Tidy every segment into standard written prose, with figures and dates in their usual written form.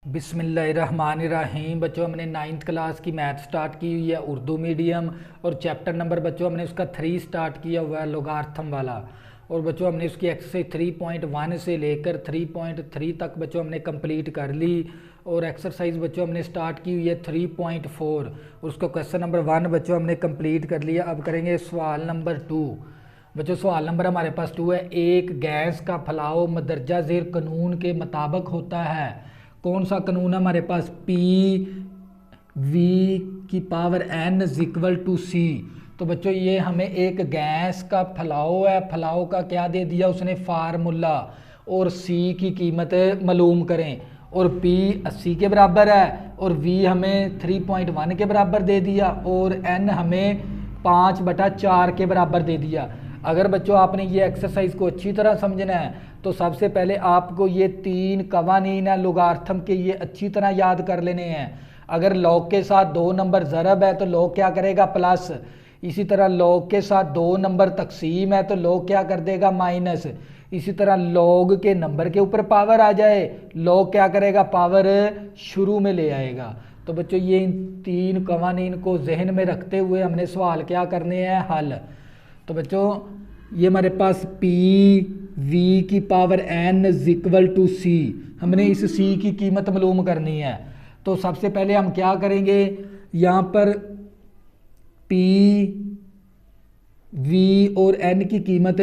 बिस्मिल्लाहिर्रहमानिर्रहीम। बच्चों हमने 9th क्लास की मैथ स्टार्ट की हुई है उर्दू मीडियम, और चैप्टर नंबर बच्चों हमने उसका 3 स्टार्ट किया हुआ है लोगार्थम वाला। और बच्चों हमने उसकी एक्सरसाइज 3.1 से लेकर 3.3 तक बच्चों हमने कंप्लीट कर ली। और एक्सरसाइज बच्चों हमने स्टार्ट की हुई है 3.4, और उसका क्वेश्चन नंबर 1 बच्चों हमने कंप्लीट कर लिया। अब करेंगे सवाल नंबर 2। बच्चों सवाल नंबर हमारे पास 2 है। एक गैस का फैलाव मदरजा ज़ेर कानून के मुताबिक होता है। कौन सा कानून है हमारे पास? P V की पावर n इक्वल टू सी। तो बच्चों ये हमें एक गैस का फैलाव है, फैलाव का क्या दे दिया उसने? फार्मूला। और C की कीमत मालूम करें। और P 80 के बराबर है, और V हमें 3.1 के बराबर दे दिया, और n हमें 5/4 के बराबर दे दिया। अगर बच्चों आपने ये एक्सरसाइज को अच्छी तरह समझना है तो सबसे पहले आपको ये 3 कवानीन है लोगार्थम के, ये अच्छी तरह याद कर लेने हैं। अगर लॉग के साथ 2 नंबर ज़रब है तो लॉग क्या करेगा? प्लस। इसी तरह लॉग के साथ 2 नंबर तकसीम है तो लॉग क्या कर देगा? माइनस। इसी तरह लॉग के नंबर के ऊपर पावर आ जाए, लॉग क्या करेगा? पावर शुरू में ले आएगा। तो बच्चों ये इन 3 कवानीन को जहन में रखते हुए हमने सवाल क्या करने हैं? हल। तो बच्चों ये हमारे पास P V की पावर n इक्वल टू सी, हमने इस C की कीमत मालूम करनी है। तो सबसे पहले हम क्या करेंगे? यहाँ पर P V और n की कीमत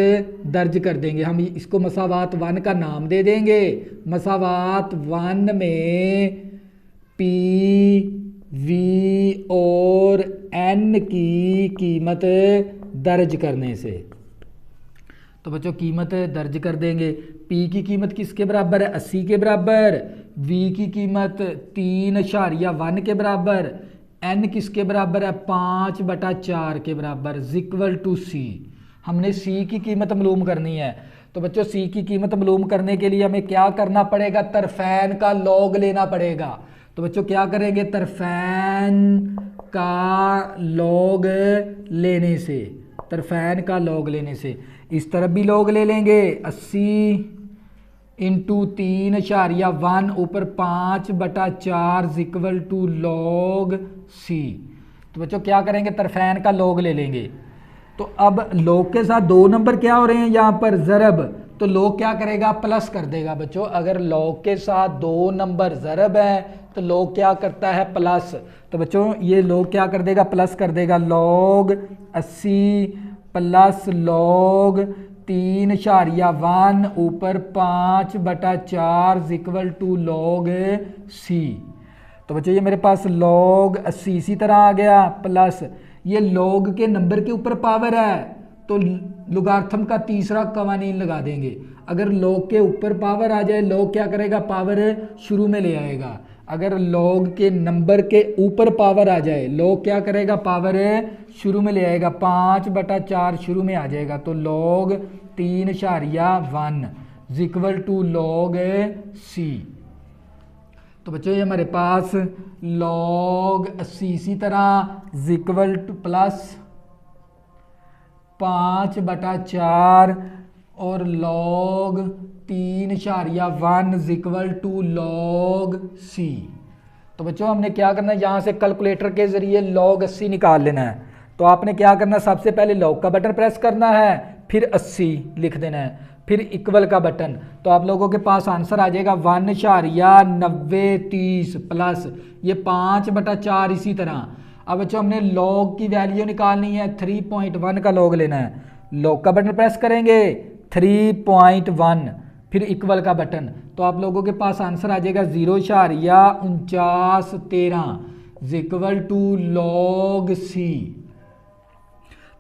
दर्ज कर देंगे। हम इसको मसावात 1 का नाम दे देंगे। मसावात 1 में P V और n की कीमत दर्ज करने से, तो बच्चों कीमत दर्ज कर देंगे। P की कीमत किसके बराबर है? 80 के बराबर। V की कीमत 3.1 के बराबर। n किसके बराबर है? 5/4 के बराबर इक्वल टू C। हमने C की कीमत मालूम करनी है। तो बच्चों C की कीमत मालूम करने के लिए हमें क्या करना पड़ेगा? तरफैन का लॉग लेना पड़ेगा। तो बच्चों क्या करेंगे? तरफैन का लॉग लेने से, तरफैन का लॉग लेने से इस तरफ भी लॉग ले लेंगे। 80 इंटू 3.1 ऊपर 5/4 इक्वल टू लॉग C। तो बच्चों क्या करेंगे? तरफैन का लॉग ले लेंगे। तो अब लॉग के साथ 2 नंबर क्या हो रहे हैं यहाँ पर? ज़रब। तो लॉग क्या करेगा? प्लस कर देगा। बच्चों अगर लॉग के साथ 2 नंबर ज़रब है तो लॉग क्या करता है? प्लस। तो बच्चों ये लॉग क्या कर देगा? प्लस कर देगा। लॉग 80 प्लस लॉग 3.1 ऊपर 5/4 इक्वल टू लॉग C। तो बच्चों ये मेरे पास लॉग 80 इसी तरह आ गया, प्लस ये लॉग के नंबर के ऊपर पावर है तो लोगार्थम का तीसरा कवानीन लगा देंगे। अगर लॉग के ऊपर पावर आ जाए, लॉग क्या करेगा? पावर शुरू में ले आएगा। अगर लॉग के नंबर के ऊपर पावर आ जाए, लॉग क्या करेगा? पावर शुरू में ले आएगा। 5/4 शुरू में आ जाएगा। तो log 3.1 equal to log C। तो बच्चों ये हमारे पास लॉग 80 इसी तरह इक्वल टू प्लस 5/4 और log 3.1 equal to log C। तो बच्चों हमने क्या करना है? यहाँ से कैलकुलेटर के ज़रिए लॉग 80 निकाल लेना है। तो आपने क्या करना है? सबसे पहले लॉग का बटन प्रेस करना है, फिर 80 लिख देना है, फिर इक्वल का बटन। तो आप लोगों के पास आंसर आ जाएगा 1.9030 प्लस ये 5/4 इसी तरह। अब बच्चों हमने लॉग की वैल्यू निकालनी है, 3.1 का लॉग लेना है। लॉग का बटन प्रेस करेंगे 3.1, फिर इक्वल का बटन। तो आप लोगों के पास आंसर आ जाएगा 0.4913 इक्वल टू लॉग C।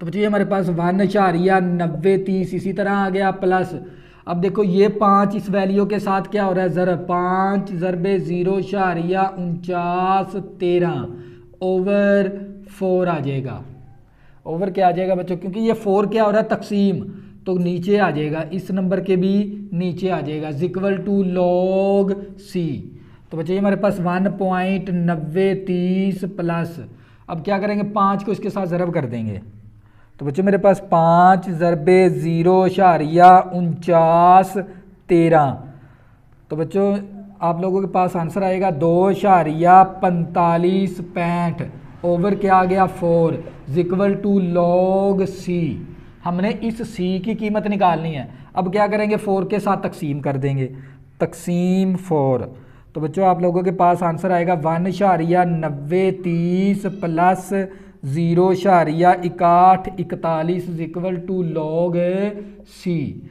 तो बच्चों ये हमारे पास 1.9030 इसी तरह आ गया, प्लस अब देखो ये 5 इस वैल्यू के साथ क्या हो रहा है? ज़रब 5 ज़रबे 0.4913 ओवर 4 आ जाएगा। ओवर क्या आ जाएगा बच्चों? क्योंकि ये 4 क्या हो रहा है? तकसीम, तो नीचे आ जाएगा, इस नंबर के भी नीचे आ जाएगा इक्वल टू लॉग C। तो बच्चों ये हमारे पास 1.9030 प्लस अब क्या करेंगे? 5 को इसके साथ ज़रब कर देंगे। तो बच्चों मेरे पास 5 ज़रबे 0.4913 तो बच्चों आप लोगों के पास आंसर आएगा 2.4565 ओवर क्या आ गया 4 इक्वल टू लॉग सी। हमने इस सी की कीमत निकालनी है। अब क्या करेंगे 4 के साथ तकसीम कर देंगे, तकसीम 4। तो बच्चों आप लोगों के पास आंसर आएगा 1.9030 plus 0.6141 equal to log c.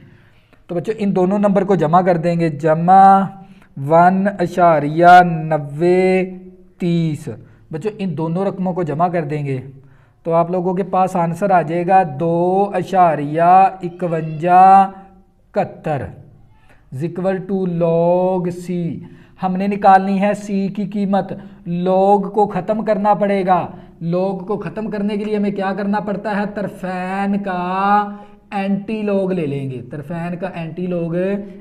तो बच्चों इन दोनों नंबर को जमा कर देंगे, जमा 1.9030। बच्चों इन दोनों रकमों को जमा कर देंगे तो आप लोगों के पास आंसर आ जाएगा 2.5171 इक्वल टू लॉग सी। हमने निकालनी है सी की कीमत, लॉग को ख़त्म करना पड़ेगा। लॉग को ख़त्म करने के लिए हमें क्या करना पड़ता है, तरफैन का एंटी लॉग ले लेंगे। तरफैन का एंटी लॉग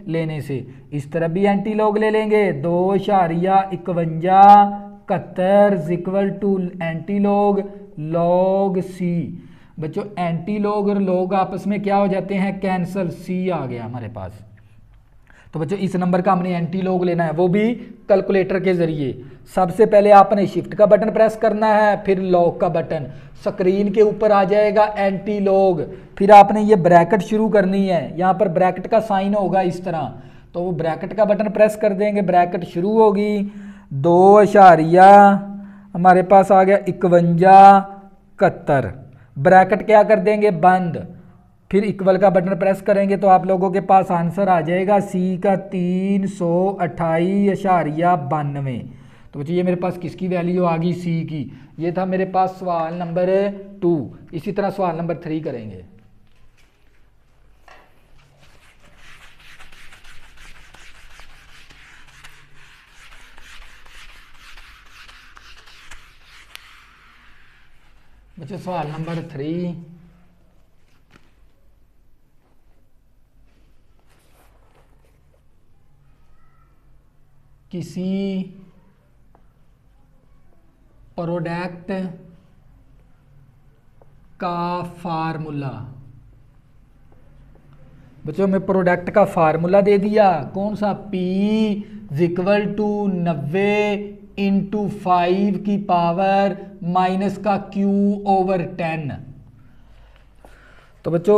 लेने से इस तरफ भी एंटी लॉग ले लेंगे, 2.5171 equal to antilog log C. बच्चों एंटी लॉग और लॉग आपस में क्या हो जाते हैं, कैंसल, सी आ गया हमारे पास। तो बच्चों इस नंबर का हमने एंटी लॉग लेना है, वो भी कैलकुलेटर के जरिए। सबसे पहले आपने शिफ्ट का बटन प्रेस करना है, फिर लॉग का बटन, स्क्रीन के ऊपर आ जाएगा एंटी लॉग, फिर आपने ये ब्रैकेट शुरू करनी है, यहाँ पर ब्रैकेट का साइन होगा इस तरह, तो वो ब्रैकेट का बटन प्रेस कर देंगे, ब्रैकेट शुरू होगी 2. हमारे पास आ गया 5171, ब्रैकेट क्या कर देंगे बंद, फिर इक्वल का बटन प्रेस करेंगे तो आप लोगों के पास आंसर आ जाएगा सी का 328.92। तो बच्चों ये मेरे पास किसकी वैल्यू आ गई, सी की। ये था मेरे पास सवाल नंबर 2। इसी तरह सवाल नंबर 3 करेंगे। बच्चों सवाल नंबर 3, किसी प्रोडक्ट का फार्मूला। बच्चों में प्रोडक्ट का फार्मूला दे दिया, कौन सा, P इक्वल टू 90 इंटू 5 की पावर माइनस का Q ओवर 10। तो बच्चों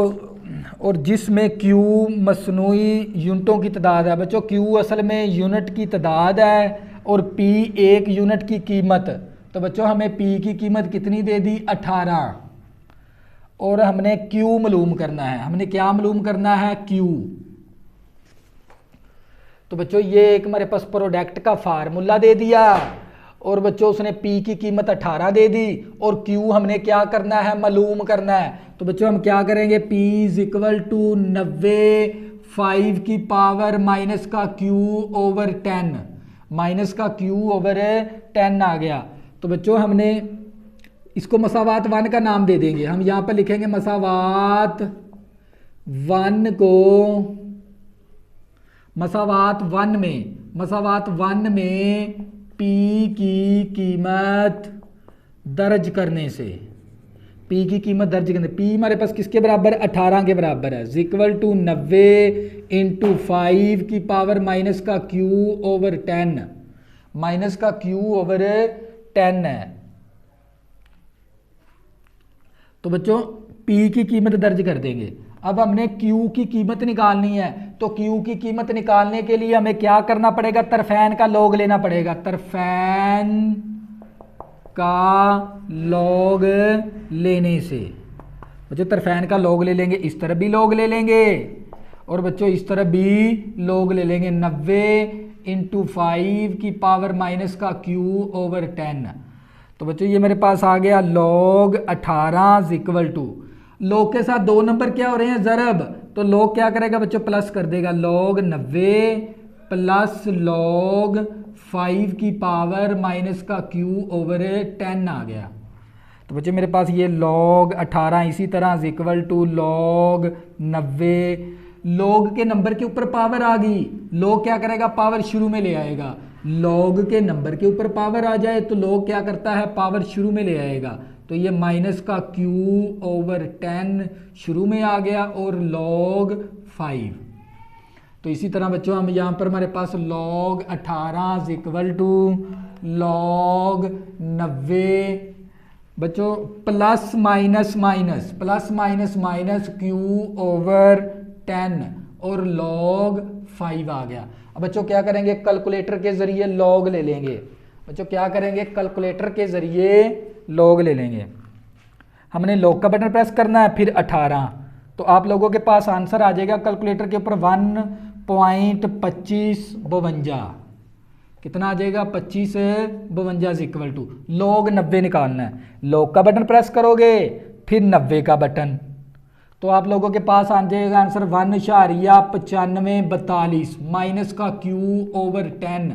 और जिसमें Q मसनूई यूनिटों की तादाद है। बच्चों Q असल में यूनिट की तादाद है और P एक यूनिट की कीमत। तो बच्चों हमें P की कीमत कितनी दे दी, 18, और हमने Q मालूम करना है। हमने क्या मालूम करना है, Q। तो बच्चों ये एक हमारे पास प्रोडक्ट का फार्मूला दे दिया और बच्चों उसने P की कीमत 18 दे दी और Q हमने क्या करना है, मालूम करना है। तो बच्चों हम क्या करेंगे, P इक्वल टू 90 5 की पावर माइनस का Q ओवर 10, माइनस का Q ओवर 10 आ गया। तो बच्चों हमने इसको मसावात 1 का नाम दे देंगे। हम यहाँ पर लिखेंगे मसावात 1 को, मसावात 1 में P की कीमत दर्ज करने से, P की कीमत दर्ज करने, P हमारे पास किसके बराबर है, 18 के बराबर है, इक्वल टू 90 इंटू 5 की पावर माइनस का Q ओवर 10, माइनस का Q ओवर 10 है। तो बच्चों P की कीमत दर्ज कर देंगे। अब हमने Q की कीमत निकालनी है, तो Q की कीमत निकालने के लिए हमें क्या करना पड़ेगा, तरफैन का लॉग लेना पड़ेगा। तरफैन का लॉग लेने से बच्चों तरफैन का लॉग ले लेंगे, इस तरफ भी लॉग ले लेंगे और बच्चों इस तरफ भी लॉग ले लेंगे। 90 इंटू 5 की पावर माइनस का Q ओवर 10। तो बच्चों ये मेरे पास आ गया लॉग 18 इक्वल टू, लॉग के साथ 2 नंबर क्या हो रहे हैं, ज़रब, तो लॉग क्या करेगा बच्चों, प्लस कर देगा, लॉग 90 प्लस लॉग 5 की पावर माइनस का Q ओवर 10 आ गया। तो बच्चों मेरे पास ये लॉग 18 इसी तरह इक्वल टू लॉग 90, लॉग के नंबर के ऊपर पावर आ गई, लॉग क्या करेगा, पावर शुरू में ले आएगा। लॉग के नंबर के ऊपर पावर आ जाए तो लॉग क्या करता है, पावर शुरू में ले आएगा। तो ये माइनस का Q ओवर 10 शुरू में आ गया और लॉग 5। तो इसी तरह बच्चों हम यहाँ पर हमारे पास log 18 इक्वल टू log 90 बच्चों plus minus minus Q over 10 और log 5 आ गया। अब बच्चों क्या करेंगे, कैलकुलेटर के ज़रिए log ले लेंगे। बच्चों क्या करेंगे, कैलकुलेटर के ज़रिए log ले लेंगे। हमने log का बटन प्रेस करना है, फिर 18, तो आप लोगों के पास आंसर आ जाएगा कैलकुलेटर के ऊपर 1.2552। कितना आ जाएगा, 2552 इक्वल टू log 90 निकालना है। log का बटन प्रेस करोगे, फिर 90 का बटन, तो आप लोगों के पास आ जाएगा आंसर 1.9542 माइनस का क्यू ओवर 10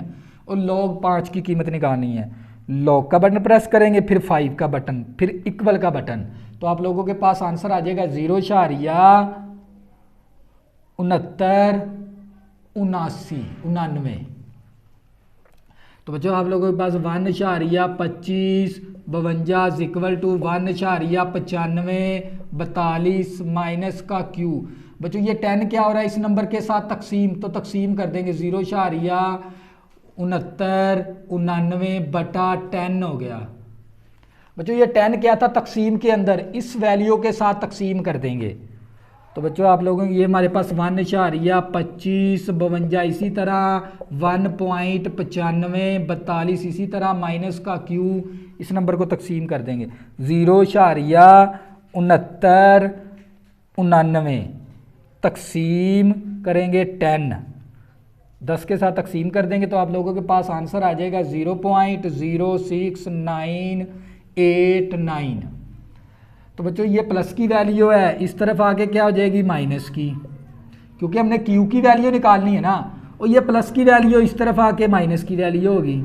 और log 5 की कीमत निकालनी है। log का बटन प्रेस करेंगे, फिर 5 का बटन, फिर इक्वल का बटन, तो आप लोगों के पास आंसर आ जाएगा 0.69 तो बच्चों आप लोगों के पास 1.2552 इक्वल टू 1.9542 माइनस का क्यू। बच्चों ये 10 क्या हो रहा है इस नंबर के साथ तकसीम, तो तकसीम कर देंगे 0.69 बटा 10 हो गया। बच्चों ये 10 क्या था तकसीम के अंदर, इस वैल्यू के साथ तकसीम कर देंगे। तो बच्चों आप लोगों ये हमारे पास 1.2552 इसी तरह 1.9542 इसी तरह माइनस का क्यू, इस नंबर को तकसीम कर देंगे 0.69 तकसीम करेंगे 10 के साथ तकसीम कर देंगे, तो आप लोगों के पास आंसर आ जाएगा 0.06989। तो बच्चों ये प्लस की वैल्यू है, इस तरफ आके क्या हो जाएगी माइनस की, क्योंकि हमने क्यू की वैल्यू निकालनी है ना, और ये प्लस की वैल्यू इस तरफ आके माइनस की वैल्यू होगी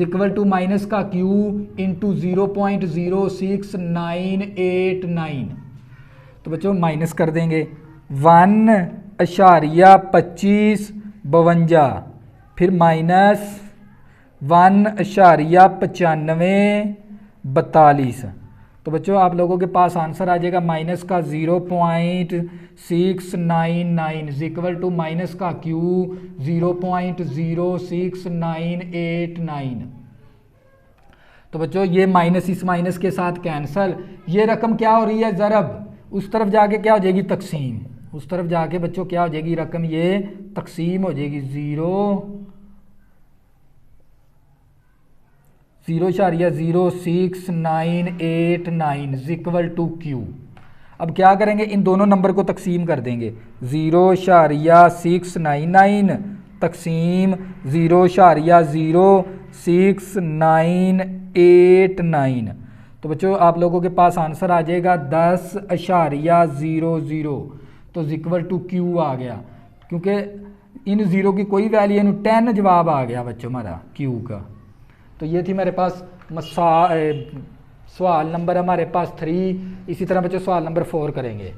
इक्वल टू माइनस का क्यू इंटू 0.06989। तो बच्चों माइनस कर देंगे 1.2552 फिर माइनस 1.9542। तो बच्चों आप लोगों के पास आंसर आ जाएगा माइनस का 0.699 इक्वल टू माइनस का क्यू 0.06989। तो बच्चों ये माइनस इस माइनस के साथ कैंसल, ये रकम क्या हो रही है ज़रब, उस तरफ जाके क्या हो जाएगी तकसीम, उस तरफ जाके बच्चों क्या हो जाएगी रकम ये तकसीम हो जाएगी 0.06989 इक्वल टू क्यू। अब क्या करेंगे, इन दोनों नंबर को तकसीम कर देंगे 0.699 तकसीम 0.06989। तो बच्चों आप लोगों के पास आंसर आ जाएगा 10.00, तो इक्वल टू क्यू आ गया, क्योंकि इन ज़ीरो की कोई वैल्यू नहीं, 10 जवाब आ गया बच्चों हमारा क्यू का। तो ये थी मेरे पास सवाल नंबर हमारे पास 3। इसी तरह बच्चों सवाल नंबर 4 करेंगे।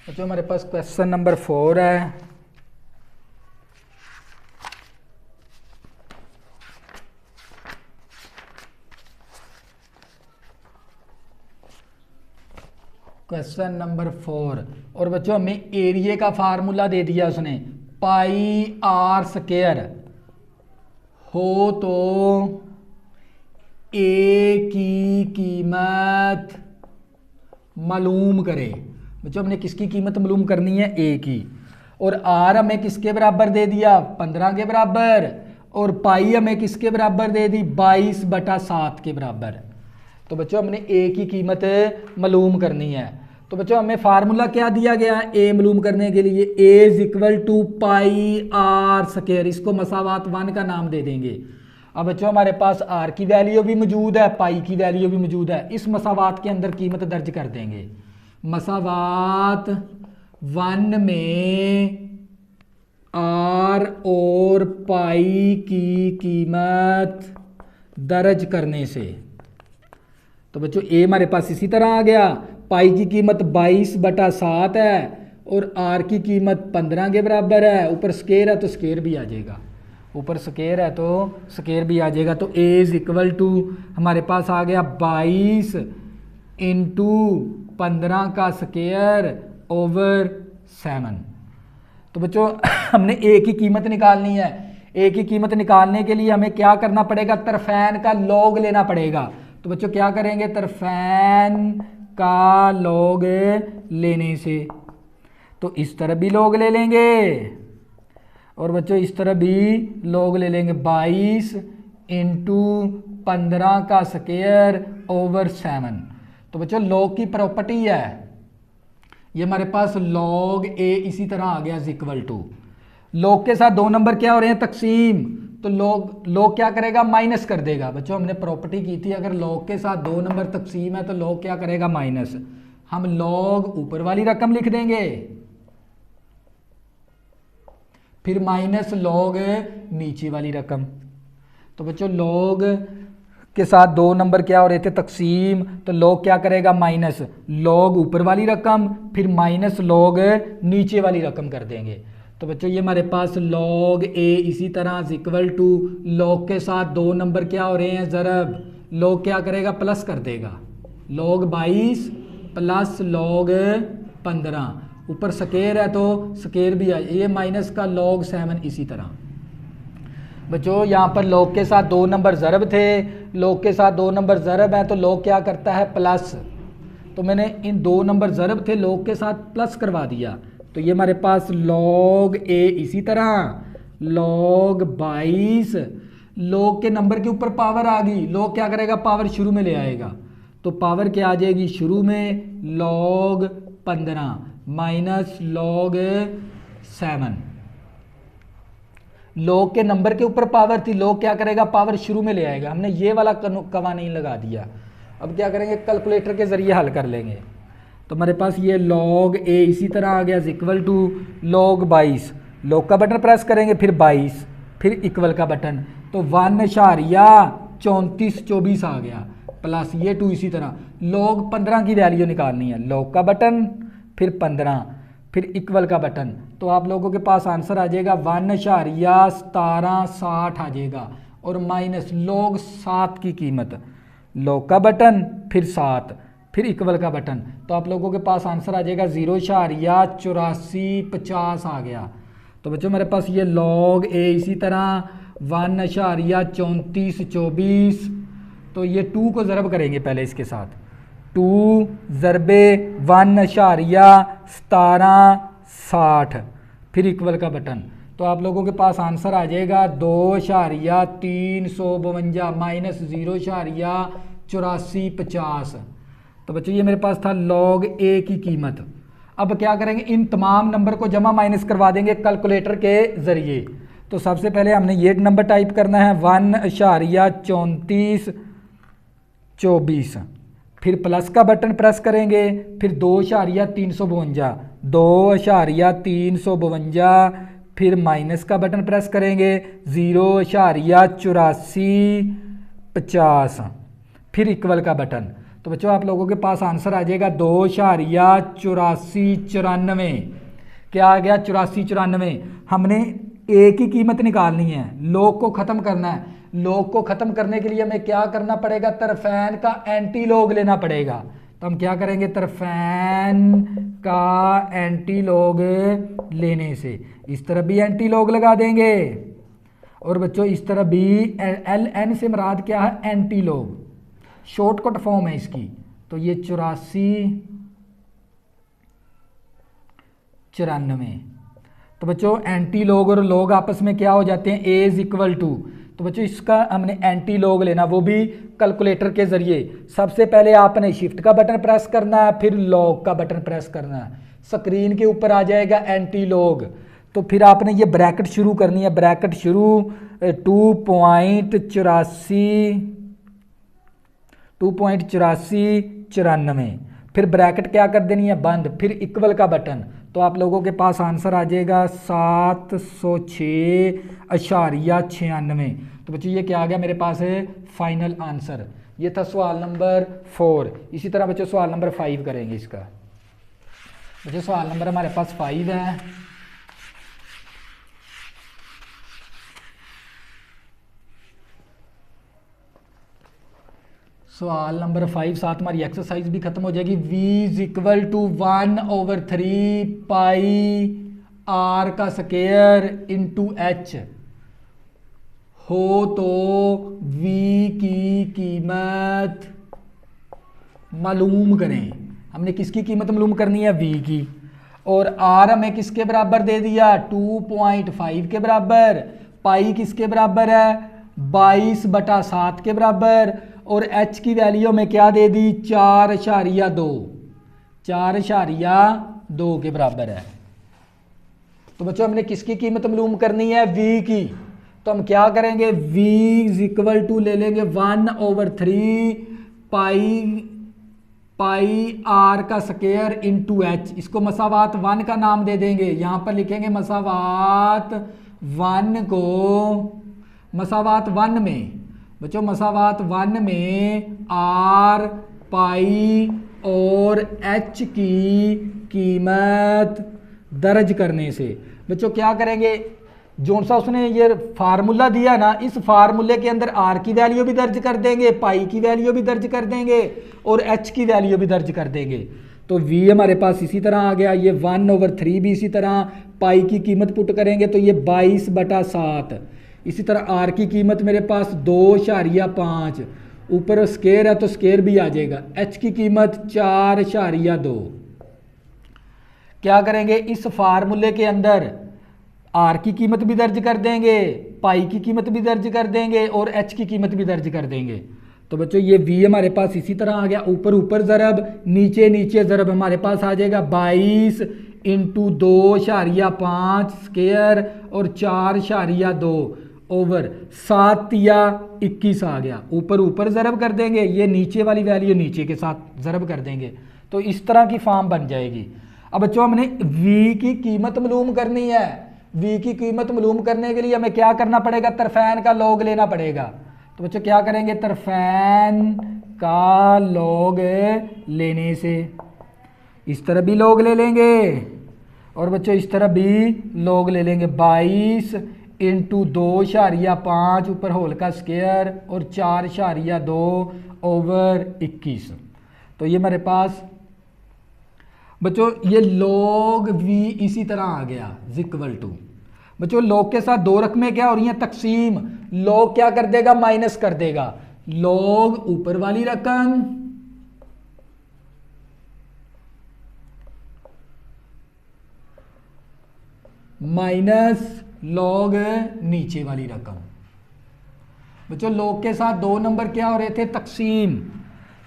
बच्चों हमारे पास क्वेश्चन नंबर 4 है। क्वेश्चन नंबर 4, और बच्चों हमें एरिया का फार्मूला दे दिया उसने, पाई आर स्क्वायर हो तो ए की कीमत मालूम करे। बच्चों हमने किसकी कीमत मालूम करनी है, ए की, और आर हमें किसके बराबर दे दिया 15 के बराबर, और पाई हमें किसके बराबर दे दी 22/7 के बराबर। तो बच्चों हमने ए की कीमत मालूम करनी है। तो बच्चों हमें फार्मूला क्या दिया गया है ए मालूम करने के लिए, A is equal to pi R square, इसको मसावात 1 का नाम दे देंगे। अब बच्चों हमारे पास आर की वैल्यू भी मौजूद है, पाई की वैल्यू भी मौजूद है, इस मसावात के अंदर कीमत दर्ज कर देंगे। मसावात 1 में आर और पाई की कीमत दर्ज करने से, तो बच्चों ए हमारे पास इसी तरह आ गया, पाई की कीमत 22/7 है और आर की कीमत 15 के बराबर है, ऊपर स्क्वायर है तो स्क्वायर भी आ जाएगा। ऊपर स्केयर है तो स्केयर भी आ जाएगा। तो a इज इक्वल टू हमारे पास आ गया 22 इंटू 15 का स्केयर ओवर 7। तो बच्चों हमने a की कीमत निकालनी है। a की कीमत निकालने के लिए हमें क्या करना पड़ेगा, तरफैन का लॉग लेना पड़ेगा। तो बच्चों क्या करेंगे, तरफैन का लॉग लेने से तो इस तरह भी लॉग ले लेंगे और बच्चों इस तरह भी लॉग ले लेंगे। 22 इंटू 15 का स्क्वायर ओवर 7। तो बच्चों लॉग की प्रॉपर्टी है, ये हमारे पास लॉग ए इसी तरह आ गया इज इक्वल टू, लॉग के साथ दो नंबर क्या हो रहे हैं, तकसीम। तो लॉग क्या करेगा, माइनस कर देगा। बच्चों हमने प्रॉपर्टी की थी अगर लॉग के साथ दो नंबर तकसीम है तो लॉग क्या करेगा, माइनस। हम लॉग ऊपर वाली रकम लिख देंगे, फिर माइनस लॉग नीचे वाली रकम। तो बच्चों लॉग के साथ दो नंबर क्या हो रहे थे, तकसीम। तो लॉग क्या करेगा, माइनस लॉग ऊपर वाली रकम फिर माइनस लॉग नीचे वाली रकम कर देंगे। तो बच्चों ये हमारे पास लॉग ए इसी तरह इक्वल टू लॉग के साथ दो नंबर क्या हो रहे हैं, ज़रब। लॉग क्या करेगा, प्लस कर देगा, लॉग 22 प्लस लॉग 15, ऊपर स्केयर है तो स्केयर भी आए, ये माइनस का लॉग 7 इसी तरह। बच्चों यहाँ पर लॉग के साथ दो नंबर ज़रब थे, लॉग के साथ दो नंबर ज़रब हैं तो लॉग क्या करता है, प्लस। तो मैंने इन दो नंबर ज़रब थे लॉग के साथ प्लस करवा दिया। तो ये हमारे पास लॉग ए इसी तरह लॉग 22, लॉग के नंबर के ऊपर पावर आ गई, लॉग क्या करेगा, पावर शुरू में ले आएगा। तो पावर क्या आ जाएगी शुरू में, लॉग 15 माइनस लॉग 7। लॉग के नंबर के ऊपर पावर थी, लॉग क्या करेगा, पावर शुरू में ले आएगा। हमने ये वाला कवानीन लगा दिया। अब क्या करेंगे, कैलकुलेटर के जरिए हल कर लेंगे। तो हमारे पास ये लॉग ए इसी तरह आ गया इक्वल टू लॉग 22, लॉग का बटन प्रेस करेंगे फिर 22 फिर इक्वल का बटन, तो 1.3424 आ गया प्लस ये 2 इसी तरह। लॉग 15 की वैल्यू निकालनी है, लॉग का बटन फिर 15 फिर इक्वल का बटन। तो आप लोगों के पास आंसर आ जाएगा 1.1760 आ जाएगा और माइनस लॉग 7 की कीमत, लॉग का बटन फिर 7 फिर इक्वल का बटन। तो आप लोगों के पास आंसर आ जाएगा 0.8450 आ गया। तो बच्चों मेरे पास ये लॉग ए इसी तरह 1.3424, तो ये 2 को ज़रब करेंगे पहले इसके साथ, 2 ज़रबे 1.1760 फिर इक्वल का बटन। तो आप लोगों के पास आंसर आ जाएगा 2.352 माइनस 0.8450। तो बच्चों ये मेरे पास था लॉग ए की कीमत। अब क्या करेंगे, इन तमाम नंबर को जमा माइनस करवा देंगे कैलकुलेटर के ज़रिए। तो सबसे पहले हमने ये नंबर टाइप करना है 1.3424, फिर प्लस का बटन प्रेस करेंगे, फिर 2.352 फिर माइनस का बटन प्रेस करेंगे 0.8450 फिर इक्वल का बटन। तो बच्चों आप लोगों के पास आंसर आ जाएगा 2.8494। क्या आ गया, 8494। हमने ए की कीमत निकालनी है, लॉग को ख़त्म करना है। लॉग को ख़त्म करने के लिए हमें क्या करना पड़ेगा, तरफैन का एंटी लॉग लेना पड़ेगा। तो हम क्या करेंगे, तरफैन का एंटी लॉग लेने से इस तरह भी एंटी लॉग लगा देंगे और बच्चों इस तरह भी एल एन से मुराद क्या है, एंटी लॉग, शॉर्टकट फॉर्म है इसकी। तो ये 8494। तो बच्चों एंटी लॉग और लॉग आपस में क्या हो जाते हैं, ए इज इक्वल टू। तो बच्चों इसका हमने एंटी लॉग लेना, वो भी कैलकुलेटर के जरिए। सबसे पहले आपने शिफ्ट का बटन प्रेस करना है, फिर लॉग का बटन प्रेस करना है, स्क्रीन के ऊपर आ जाएगा एंटी लॉग। तो फिर आपने ये ब्रैकेट शुरू करनी है, ब्रैकेट शुरू 2.8494, फिर ब्रैकेट क्या कर देनी है, बंद, फिर इक्वल का बटन। तो आप लोगों के पास आंसर आ जाएगा 706.96। तो बच्चों ये क्या आ गया मेरे पास है, फाइनल आंसर। ये था सवाल नंबर 4। इसी तरह बच्चों सवाल नंबर 5 करेंगे इसका। बच्चों सवाल नंबर हमारे पास 5 है। सवाल नंबर 5, साथ हमारी एक्सरसाइज भी खत्म हो जाएगी। v is equal to 1/3 pi r का स्क्वायर इंटू h हो तो v की कीमत मालूम करें। हमने किसकी कीमत मालूम करनी है? v की। और r हमें किसके बराबर दे दिया? 2.5 के बराबर। पाई किसके बराबर है? 22/7 के बराबर। और h की वैल्यू में क्या दे दी? 4.2 के बराबर है। तो बच्चों हमने किसकी कीमत मालूम करनी है? v की। तो हम क्या करेंगे? v इज इक्वल टू ले लेंगे 1/3 पाई r का स्क्वायर इंटू h। इसको मसावात 1 का नाम दे देंगे। यहां पर लिखेंगे मसावात 1 को, मसावात 1 में बच्चों, मसावात 1 में r पाई और h की कीमत दर्ज करने से बच्चों क्या करेंगे? जोन सा उसने ये फार्मूला दिया ना, इस फार्मूले के अंदर r की वैल्यू भी दर्ज कर देंगे, पाई की वैल्यू भी दर्ज कर देंगे और h की वैल्यू भी दर्ज कर देंगे। तो v हमारे पास इसी तरह आ गया। ये 1/3 भी इसी तरह, पाई की कीमत पुट करेंगे तो ये 22/7। इसी तरह r की कीमत मेरे पास 2.5, ऊपर स्क्वायर है तो स्क्वायर भी आ जाएगा। h की कीमत 4.2। क्या करेंगे? इस फार्मूले के अंदर r की कीमत भी दर्ज कर देंगे, पाई की कीमत भी दर्ज कर देंगे और h की कीमत भी दर्ज कर देंगे। तो बच्चों ये v हमारे पास इसी तरह आ गया। ऊपर ऊपर ज़रब, नीचे नीचे ज़रब हमारे पास आ जाएगा 22 इंटू 2.5 स्क्वायर और 4.2 ओवर 7 या 21 आ गया। ऊपर ऊपर ज़रब कर देंगे, ये नीचे वाली वैल्यू नीचे के साथ ज़रब कर देंगे। तो इस तरह की फॉर्म बन जाएगी। अब बच्चों हमने v की कीमत मालूम करनी है। v की कीमत मालूम करने के लिए हमें क्या करना पड़ेगा? तरफैन का लॉग लेना पड़ेगा। तो बच्चों क्या करेंगे? तरफैन का लॉग लेने से इस तरह भी लॉग ले लेंगे और बच्चों इस तरह भी लॉग ले लेंगे। 22 इंटू 2.5 ऊपर होल का स्क्वायर और 4.2 ओवर 21। तो ये हमारे पास बच्चों ये log v इसी तरह आ गया इक्वल टू। बच्चों log के साथ दो रकमें क्या हो रही हैं? तकसीम। log क्या कर देगा? माइनस कर देगा। log ऊपर वाली रकम माइनस log नीचे वाली रकम। बच्चों log के साथ दो नंबर क्या हो रहे थे? तकसीम।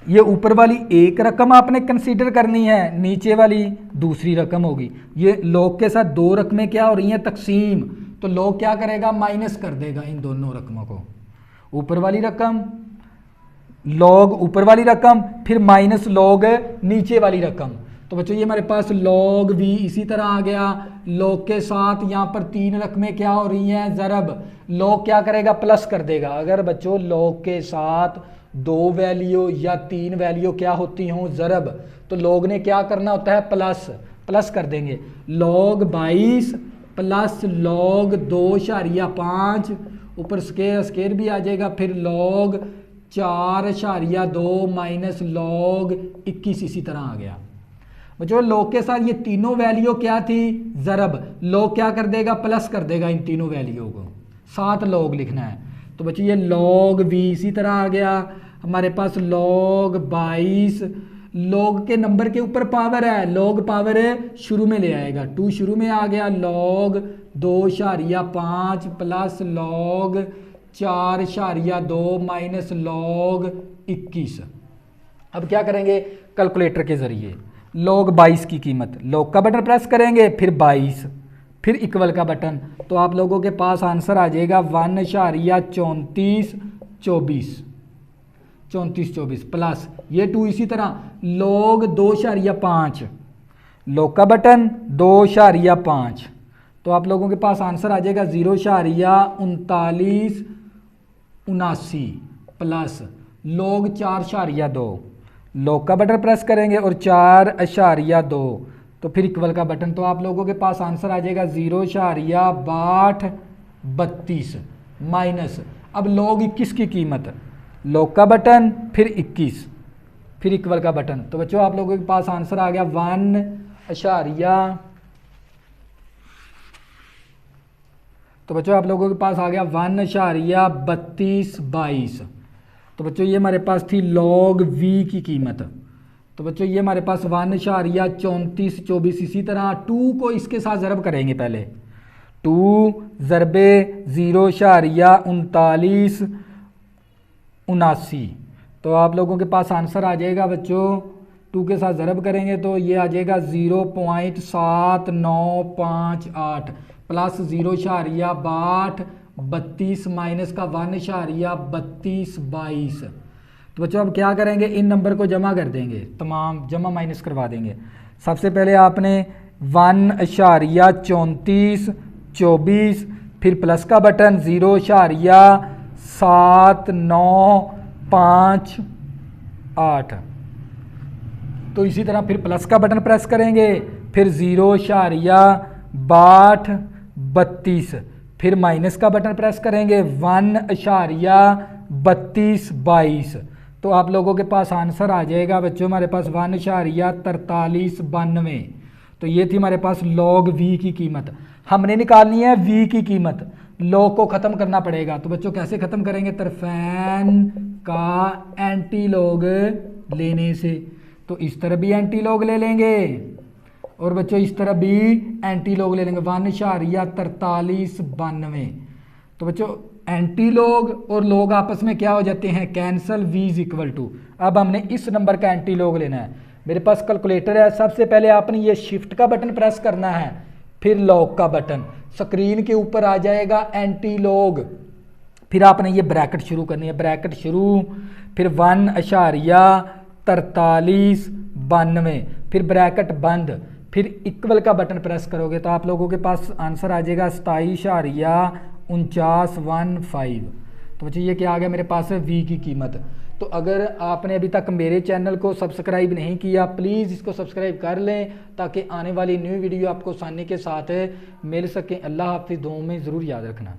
ये ऊपर वाली एक रकम आपने कंसीडर करनी है, नीचे वाली दूसरी रकम होगी। ये log के साथ दो रकमें क्या हो रही हैं? तकसीम। तो log क्या करेगा? माइनस कर देगा इन दोनों रकमों को। ऊपर वाली रकम log ऊपर वाली रकम, फिर माइनस log नीचे वाली रकम। तो बच्चों ये हमारे पास log v इसी तरह आ गया। log के साथ यहाँ पर तीन रकमें क्या हो रही हैं? ज़रब। log क्या करेगा? प्लस कर देगा। अगर बच्चों log के साथ दो वैल्यू या तीन वैल्यू क्या होती हों? ज़रब, तो log ने क्या करना होता है? प्लस कर देंगे। log 22 प्लस log 2.5 ऊपर स्क्वायर भी आ जाएगा, फिर log 4.2 माइनस log 21 इसी तरह आ गया। बच्चों log के साथ ये तीनों वैल्यू क्या थी? ज़रब। log क्या कर देगा? प्लस कर देगा इन तीनों वैल्यू को, साथ log लिखना है। तो बच्चों ये log v इसी तरह आ गया। हमारे पास log 22, log के नंबर के ऊपर पावर है, log पावर शुरू में ले आएगा, 2 शुरू में आ गया। log 2.5 plus log 4.2 minus log 21। अब क्या करेंगे? कैलकुलेटर के ज़रिए log 22 की कीमत, log का बटन प्रेस करेंगे, फिर 22, फिर इक्वल का बटन। तो आप लोगों के पास आंसर आ जाएगा 1.3424 प्लस ये 2 इसी तरह log 2.5, log का बटन 2.5। तो आप लोगों के पास आंसर आ जाएगा 0.3979 प्लस log 4.2, log का बटन प्रेस करेंगे और 4.2, तो फिर इक्वल का बटन। तो आप लोगों के पास आंसर आ जाएगा 0.6232 माइनस अब log 21 की कीमत, लॉग का बटन, फिर 21, फिर इक्वल का बटन। तो बच्चों आप लोगों के पास आंसर आ गया 1.3222। तो बच्चों ये हमारे पास थी लॉग v की कीमत। तो बच्चों ये हमारे पास 1.3424। इसी तरह 2 को इसके साथ ज़रब करेंगे पहले। 2 ज़रबे 0.3979। तो आप लोगों के पास आंसर आ जाएगा बच्चों, 2 के साथ ज़रब करेंगे तो ये आ जाएगा 0.7958 प्लस 0.62 माइनस का 1.3222। तो बच्चों अब क्या करेंगे, इन नंबर को जमा कर देंगे, तमाम जमा माइनस करवा देंगे। सबसे पहले आपने 1.3424, फिर प्लस का बटन 0.7958। तो इसी तरह फिर प्लस का बटन प्रेस करेंगे, फिर 0.6232, फिर माइनस का बटन प्रेस करेंगे 1.3222। तो आप लोगों के पास आंसर आ जाएगा बच्चों हमारे पास 1.4392। तो ये थी हमारे पास लॉग v की कीमत। हमने निकालनी है v की कीमत, लॉग को ख़त्म करना पड़ेगा। तो बच्चों कैसे ख़त्म करेंगे, तरफैन का एंटी लॉग लेने से। तो इस तरह भी एंटी लॉग ले लेंगे और बच्चों इस तरह भी एंटी लॉग ले लेंगे 1.4392। तो बच्चों एंटी लॉग और लॉग आपस में क्या हो जाते हैं, cancel, v is equal to. अब हमने इस नंबर का एंटी लॉग लेना है। मेरे पास कैलकुलेटर है, सबसे पहले आपने ये शिफ्ट का बटन प्रेस करना है, फिर लॉग का बटन, स्क्रीन के ऊपर आ जाएगा एंटी लॉग, फिर आपने ये ब्रैकेट शुरू करनी है, ब्रैकेट शुरू, फिर 1.4392, फिर ब्रैकेट बंद, फिर इक्वल का बटन प्रेस करोगे तो आप लोगों के पास आंसर आ जाएगा 27.4915। तो बच्चों ये क्या आ गया मेरे पास है v की कीमत। तो अगर आपने अभी तक मेरे चैनल को सब्सक्राइब नहीं किया, प्लीज़ इसको सब्सक्राइब कर लें ताकि आने वाली न्यू वीडियो आपको आसानी के साथ मिल सके। अल्लाह हाफिज़, दुआओं में ज़रूर याद रखना।